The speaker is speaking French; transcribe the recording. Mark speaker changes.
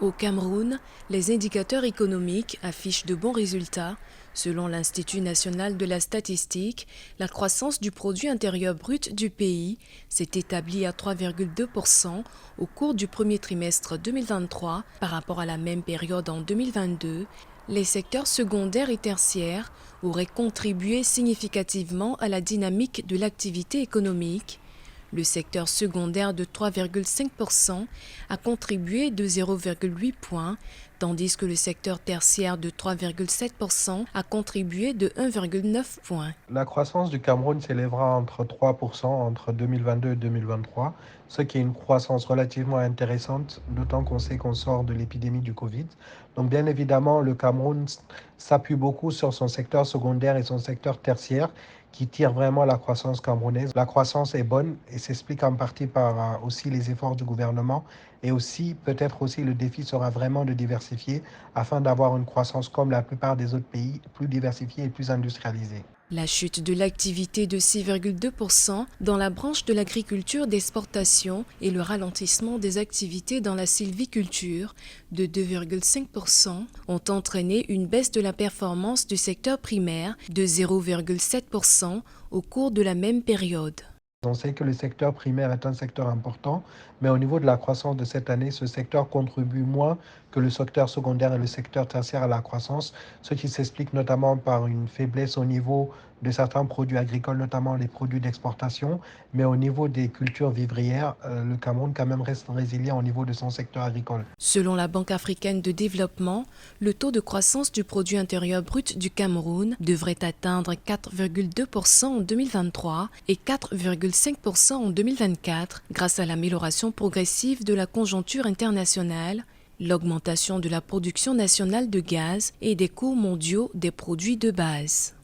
Speaker 1: Au Cameroun, les indicateurs économiques affichent de bons résultats. Selon l'Institut national de la statistique, la croissance du produit intérieur brut du pays s'est établie à 3,2% au cours du premier trimestre 2023 par rapport à la même période en 2022. Les secteurs secondaires et tertiaires auraient contribué significativement à la dynamique de l'activité économique. Le secteur secondaire de 3,5% a contribué de 0,8 points, tandis que le secteur tertiaire de 3,7% a contribué de 1,9 points.
Speaker 2: La croissance du Cameroun s'élèvera entre 3% entre 2022 et 2023, ce qui est une croissance relativement intéressante, d'autant qu'on sait qu'on sort de l'épidémie du Covid. Donc bien évidemment, le Cameroun s'appuie beaucoup sur son secteur secondaire et son secteur tertiaire qui tirent vraiment la croissance camerounaise. La croissance est bonne et s'explique en partie par aussi les efforts du gouvernement et aussi peut-être aussi le défi sera vraiment de diversifier afin d'avoir une croissance comme la plupart des autres pays, plus diversifiée et plus industrialisée.
Speaker 1: La chute de l'activité de 6,2% dans la branche de l'agriculture d'exportation et le ralentissement des activités dans la sylviculture de 2,5% ont entraîné une baisse de la performance du secteur primaire de 0,7% au cours de la même période.
Speaker 2: On sait que le secteur primaire est un secteur important, mais au niveau de la croissance de cette année, ce secteur contribue moins que le secteur secondaire et le secteur tertiaire à la croissance, ce qui s'explique notamment par une faiblesse au niveau de certains produits agricoles, notamment les produits d'exportation, mais au niveau des cultures vivrières, le Cameroun quand même reste résilient au niveau de son secteur agricole.
Speaker 1: Selon la Banque africaine de développement, le taux de croissance du produit intérieur brut du Cameroun devrait atteindre 4,2% en 2023 et 4,5% en 2024 grâce à l'amélioration progressive de la conjoncture internationale, l'augmentation de la production nationale de gaz et des coûts mondiaux des produits de base.